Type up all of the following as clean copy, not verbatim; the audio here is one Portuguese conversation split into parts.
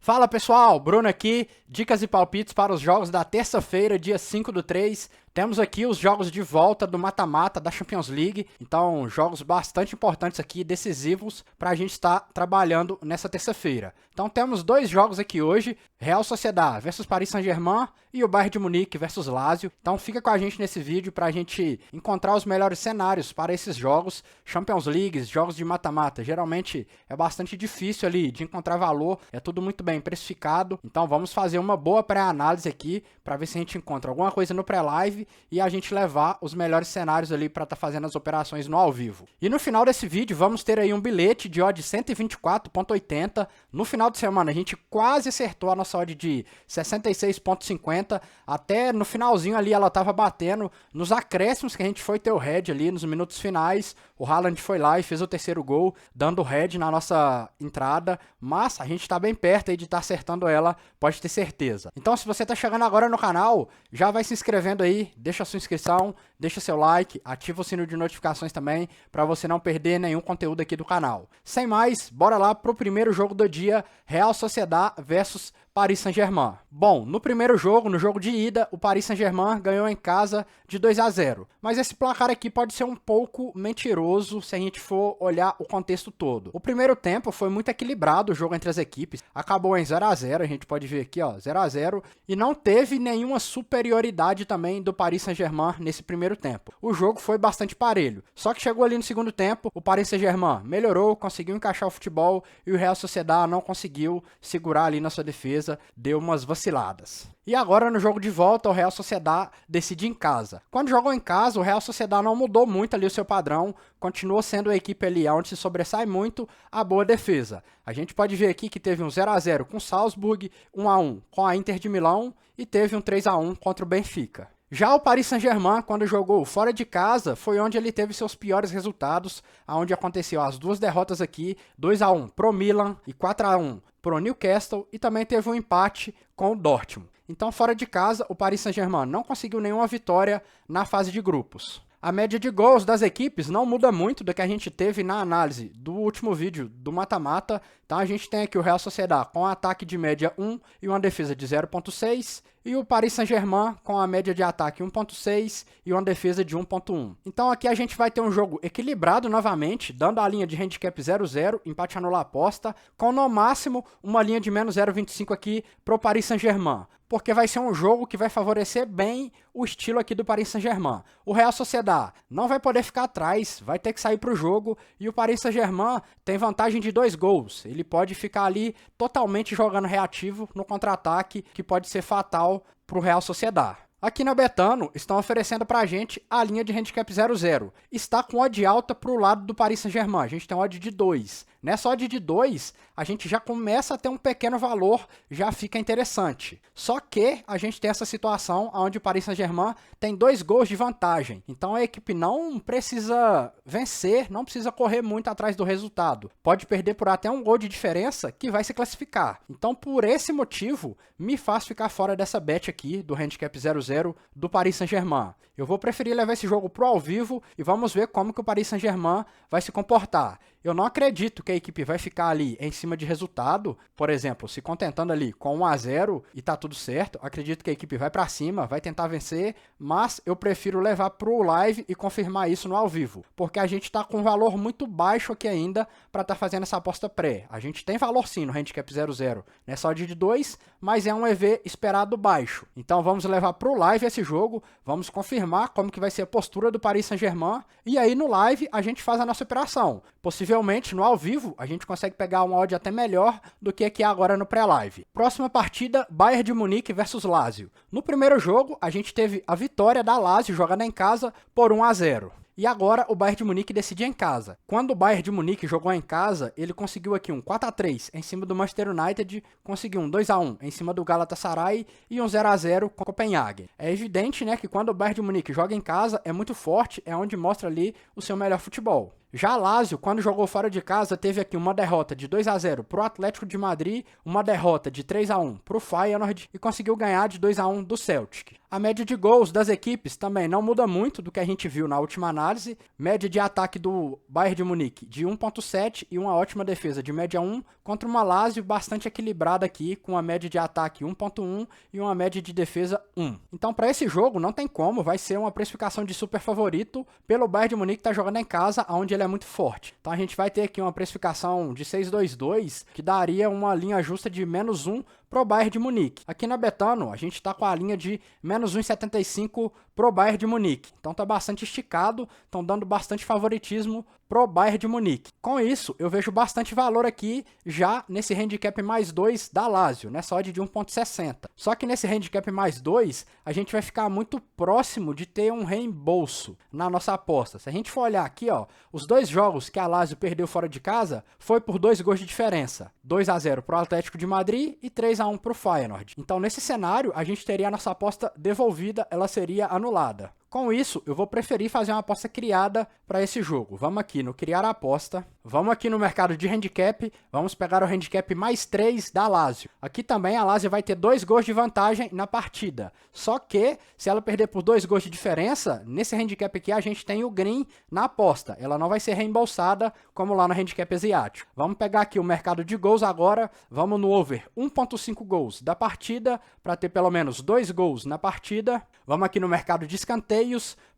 Fala pessoal, Bruno aqui, dicas e palpites para os jogos da terça-feira, dia 5/3. Temos aqui os jogos de volta do mata-mata da Champions League, então jogos bastante importantes aqui, decisivos, para a gente estar trabalhando nessa terça-feira. Então temos dois jogos aqui hoje, Real Sociedad versus Paris Saint-Germain e o Bayern de Munique versus Lazio. Então fica com a gente nesse vídeo para a gente encontrar os melhores cenários para esses jogos. Champions League, jogos de mata-mata, geralmente é bastante difícil ali de encontrar valor, é tudo muito bem precificado. Então vamos fazer uma boa pré-análise aqui para ver se a gente encontra alguma coisa no pré-live e a gente levar os melhores cenários ali para estar fazendo as operações no ao vivo. E no final desse vídeo vamos ter aí um bilhete de odd 124,80. No final de semana a gente quase acertou a nossa odd de 66,50. Até no finalzinho ali ela estava batendo nos acréscimos que a gente foi ter o head ali nos minutos finais. O Haaland foi lá e fez o terceiro gol, dando o head na nossa entrada. Mas a gente está bem perto aí de estar acertando ela, pode ter certeza. Então se você está chegando agora no canal, já vai se inscrevendo aí, deixa a sua inscrição, deixa seu like, ativa o sino de notificações também, para você não perder nenhum conteúdo aqui do canal. Sem mais, bora lá pro primeiro jogo do dia, Real Sociedad versus Paris Saint-Germain. Bom, no primeiro jogo, no jogo de ida, o Paris Saint-Germain ganhou em casa de 2-0. Mas esse placar aqui pode ser um pouco mentiroso se a gente for olhar o contexto todo. O primeiro tempo foi muito equilibrado o jogo entre as equipes. Acabou em 0-0, a gente pode ver aqui, ó, 0-0. E não teve nenhuma superioridade também do Paris Saint-Germain nesse primeiro tempo. O jogo foi bastante parelho. Só que chegou ali no segundo tempo, o Paris Saint-Germain melhorou, conseguiu encaixar o futebol e o Real Sociedad não conseguiu segurar ali na sua defesa. Deu umas vaciladas. E agora no jogo de volta o Real Sociedad decide em casa. Quando jogou em casa o Real Sociedad não mudou muito ali o seu padrão, continuou sendo a equipe ali onde se sobressai muito a boa defesa. A gente pode ver aqui que teve um 0-0 com o Salzburg, 1-1 com a Inter de Milão e teve um 3-1 contra o Benfica. Já o Paris Saint-Germain, quando jogou fora de casa, foi onde ele teve seus piores resultados, onde aconteceu as duas derrotas aqui, 2-1 pro Milan e 4-1 pro Newcastle, e também teve um empate com o Dortmund. Então, fora de casa, o Paris Saint-Germain não conseguiu nenhuma vitória na fase de grupos. A média de gols das equipes não muda muito do que a gente teve na análise do último vídeo do mata-mata. Então a gente tem aqui o Real Sociedad com um ataque de média 1 e uma defesa de 0,6. E o Paris Saint-Germain com a média de ataque 1,6 e uma defesa de 1,1. Então aqui a gente vai ter um jogo equilibrado novamente, dando a linha de handicap 0,0, empate anular aposta, com no máximo uma linha de menos 0,25 aqui para o Paris Saint-Germain. Porque vai ser um jogo que vai favorecer bem o estilo aqui do Paris Saint-Germain. O Real Sociedad não vai poder ficar atrás, vai ter que sair para o jogo, e o Paris Saint-Germain tem vantagem de 2 gols. Ele pode ficar ali totalmente jogando reativo no contra-ataque, que pode ser fatal para o Real Sociedad. Aqui na Betano, estão oferecendo pra gente a linha de handicap 0,0. Está com odd alta pro lado do Paris Saint-Germain. A gente tem odd de 2. Nessa odd de 2, a gente já começa a ter um pequeno valor, já fica interessante. Só que a gente tem essa situação onde o Paris Saint-Germain tem 2 gols de vantagem. Então a equipe não precisa vencer, não precisa correr muito atrás do resultado. Pode perder por até um gol de diferença que vai se classificar. Então por esse motivo, me faz ficar fora dessa bet aqui do handicap 0,0 do Paris Saint-Germain. Eu vou preferir levar esse jogo pro ao vivo e vamos ver como que o Paris Saint-Germain vai se comportar. Eu não acredito que a equipe vai ficar ali em cima de resultado, por exemplo, se contentando ali com 1-0 e tá tudo certo. Acredito que a equipe vai para cima, vai tentar vencer, mas eu prefiro levar pro live e confirmar isso no ao vivo, porque a gente tá com um valor muito baixo aqui ainda para estar fazendo essa aposta pré. A gente tem valor sim no handicap 0,0 nessa odd de 2, mas é um EV esperado baixo. Então vamos levar pro live esse jogo, vamos confirmar como que vai ser a postura do Paris Saint-Germain e aí no live a gente faz a nossa operação. Possivelmente no ao vivo a gente consegue pegar uma odd até melhor do que aqui agora no pré-live. Próxima partida, Bayern de Munique versus Lazio. No primeiro jogo a gente teve a vitória da Lazio jogando em casa por 1-0. E agora o Bayern de Munique decidia em casa. Quando o Bayern de Munique jogou em casa, ele conseguiu aqui um 4-3 em cima do Manchester United, conseguiu um 2-1 em cima do Galatasaray e um 0-0 com o Copenhagen. É evidente, né, que quando o Bayern de Munique joga em casa é muito forte, é onde mostra ali o seu melhor futebol. Já a Lazio, quando jogou fora de casa, teve aqui uma derrota de 2-0 para o Atlético de Madrid, uma derrota de 3-1 para o Feyenoord e conseguiu ganhar de 2-1 do Celtic. A média de gols das equipes também não muda muito do que a gente viu na última análise. Média de ataque do Bayern de Munique de 1.7 e uma ótima defesa de média 1 contra uma Lazio bastante equilibrada aqui, com uma média de ataque 1.1 e uma média de defesa 1. Então, para esse jogo, não tem como, vai ser uma precificação de super favorito pelo Bayern de Munique que está jogando em casa, onde ele é muito forte. Então, a gente vai ter aqui uma precificação de 6,22, que daria uma linha justa de -1 pro Bayern de Munique. Aqui na Betano, a gente está com a linha de -1,75 pro Bayern de Munique. Então tá bastante esticado, estão dando bastante favoritismo pro Bayern de Munique. Com isso, eu vejo bastante valor aqui já nesse handicap +2 da Lazio, nessa odd de 1.60. Só que nesse handicap +2, a gente vai ficar muito próximo de ter um reembolso na nossa aposta. Se a gente for olhar aqui, ó, os dois jogos que a Lazio perdeu fora de casa foi por 2 gols de diferença. 2-0 pro Atlético de Madrid e 3-1 pro Feyenoord. Então, nesse cenário, a gente teria a nossa aposta devolvida, ela seria anulada. Com isso, eu vou preferir fazer uma aposta criada para esse jogo. Vamos aqui no criar a aposta. Vamos aqui no mercado de handicap. Vamos pegar o handicap +3 da Lazio. Aqui também a Lazio vai ter 2 gols de vantagem na partida. Só que, se ela perder por 2 gols de diferença, nesse handicap aqui a gente tem o green na aposta. Ela não vai ser reembolsada como lá no handicap asiático. Vamos pegar aqui o mercado de gols agora. Vamos no over 1.5 gols da partida, para ter pelo menos 2 gols na partida. Vamos aqui no mercado de escanteios.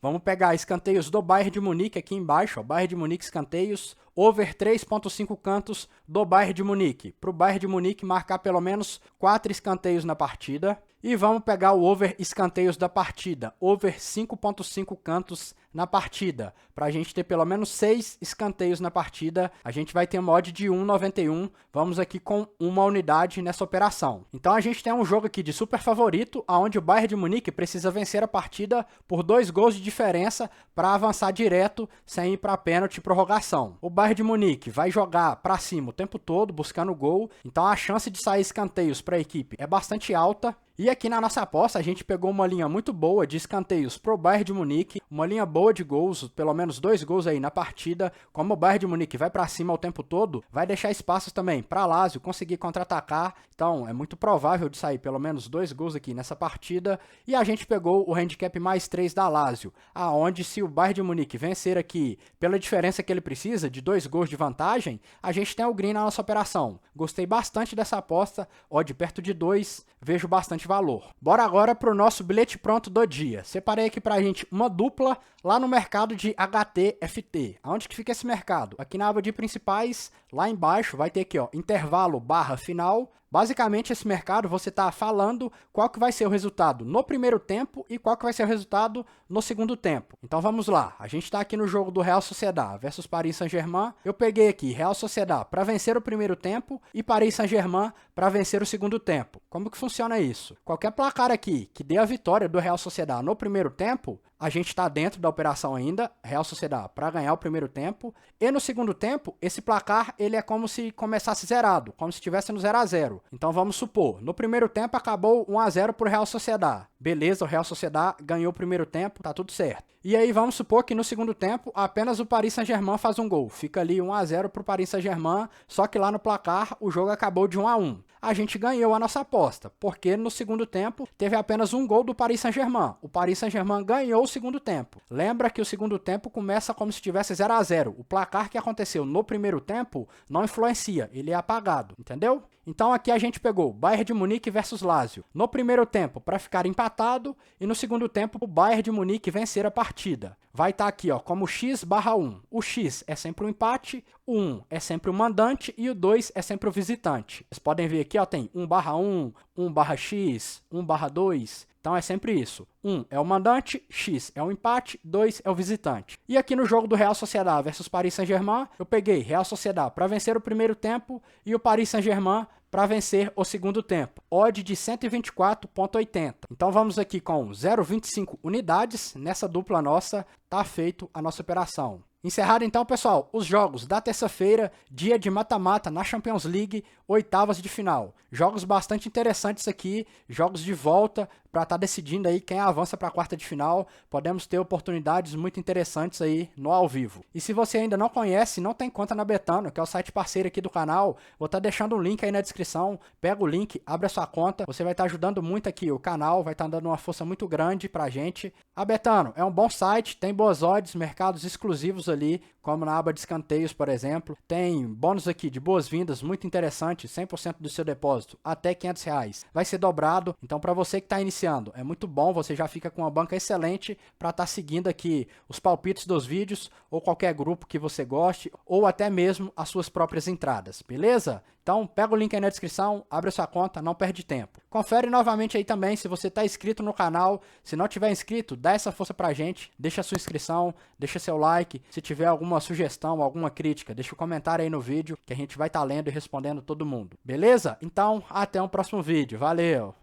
Vamos pegar escanteios do Bayern de Munique aqui embaixo, ó, Bayern de Munique escanteios, over 3.5 cantos do Bayern de Munique, para o Bayern de Munique marcar pelo menos 4 escanteios na partida. E vamos pegar o over escanteios da partida, over 5.5 cantos na partida, para a gente ter pelo menos 6 escanteios na partida. A gente vai ter uma odd de 1,91, vamos aqui com uma unidade nessa operação. Então a gente tem um jogo aqui de super favorito, onde o Bayern de Munique precisa vencer a partida por 2 gols de diferença para avançar direto, sem ir para pênalti e prorrogação. O Bayern de Munique vai jogar para cima o tempo todo, buscando gol, então a chance de sair escanteios para a equipe é bastante alta. E aqui na nossa aposta a gente pegou uma linha muito boa de escanteios pro Bayern de Munique, uma linha boa de gols, pelo menos 2 gols aí na partida. Como o Bayern de Munique vai para cima o tempo todo, vai deixar espaços também para Lazio conseguir contra-atacar. Então é muito provável de sair pelo menos 2 gols aqui nessa partida. E a gente pegou o handicap +3 da Lazio, aonde se o Bayern de Munique vencer aqui pela diferença que ele precisa, de 2 gols de vantagem, a gente tem o green na nossa operação. Gostei bastante dessa aposta, odd perto de 2, vejo bastante valor. Bora agora para o nosso bilhete pronto do dia. Separei aqui pra gente uma dupla lá no mercado de HTFT. Aonde que fica esse mercado? Aqui na aba de principais, lá embaixo vai ter aqui, ó, intervalo / final. Basicamente, esse mercado você está falando qual que vai ser o resultado no primeiro tempo e qual que vai ser o resultado no segundo tempo. Então vamos lá, a gente está aqui no jogo do Real Sociedad versus Paris Saint-Germain. Eu peguei aqui Real Sociedad para vencer o primeiro tempo e Paris Saint-Germain para vencer o segundo tempo. Como que funciona isso? Qualquer placar aqui que dê a vitória do Real Sociedad no primeiro tempo, a gente está dentro da operação ainda, Real Sociedad para ganhar o primeiro tempo. E no segundo tempo, esse placar ele é como se começasse zerado, como se estivesse no 0-0. Então vamos supor, no primeiro tempo acabou 1-0 para o Real Sociedad. Beleza, o Real Sociedad ganhou o primeiro tempo, tá tudo certo. E aí vamos supor que no segundo tempo apenas o Paris Saint-Germain faz um gol. Fica ali 1-0 para o Paris Saint-Germain, só que lá no placar o jogo acabou de 1-1. A gente ganhou a nossa aposta, porque no segundo tempo teve apenas um gol do Paris Saint-Germain. O Paris Saint-Germain ganhou o segundo tempo. Lembra que o segundo tempo começa como se tivesse 0-0. O placar que aconteceu no primeiro tempo não influencia, ele é apagado, entendeu? Então aqui a gente pegou Bayern de Munique versus Lazio. No primeiro tempo para ficar empatado e no segundo tempo o Bayern de Munique vencer a partida. Vai estar aqui, ó, como x/1. O x é sempre o empate, o 1 é sempre o mandante e o 2 é sempre o visitante. Vocês podem ver aqui, ó, tem 1/1, 1/x, 1/2. Então é sempre isso. 1 é o mandante, x é o empate, 2 é o visitante. E aqui no jogo do Real Sociedad versus Paris Saint-Germain, eu peguei Real Sociedad para vencer o primeiro tempo e o Paris Saint-Germain para vencer o segundo tempo. Odd de 124,80. Então vamos aqui com 0,25 unidades. Nessa dupla nossa, tá feito a nossa operação. Encerrado então, pessoal, os jogos da terça-feira, dia de mata-mata na Champions League, oitavas de final. Jogos bastante interessantes aqui, jogos de volta para estar decidindo aí quem avança para a quarta de final. Podemos ter oportunidades muito interessantes aí no ao vivo. E se você ainda não conhece, não tem conta na Betano, que é o site parceiro aqui do canal, vou estar deixando um link aí na descrição. Pega o link, abre a sua conta, você vai estar ajudando muito aqui o canal, vai estar dando uma força muito grande pra gente. A Betano é um bom site, tem boas odds, mercados exclusivos ali, como na aba de escanteios, por exemplo. Tem bônus aqui de boas-vindas muito interessante, 100% do seu depósito até R$500. Vai ser dobrado, então para você que está iniciando, é muito bom, você já fica com uma banca excelente para estar seguindo aqui os palpites dos vídeos ou qualquer grupo que você goste, ou até mesmo as suas próprias entradas, beleza? Então pega o link aí na descrição, abre a sua conta, não perde tempo. Confere novamente aí também se você está inscrito no canal. Se não tiver inscrito, dá essa força pra gente, deixa a sua inscrição, deixa seu like. Se tiver alguma sugestão, alguma crítica, deixa um comentário aí no vídeo que a gente vai estar lendo e respondendo todo mundo. Beleza? Então, até um próximo vídeo. Valeu!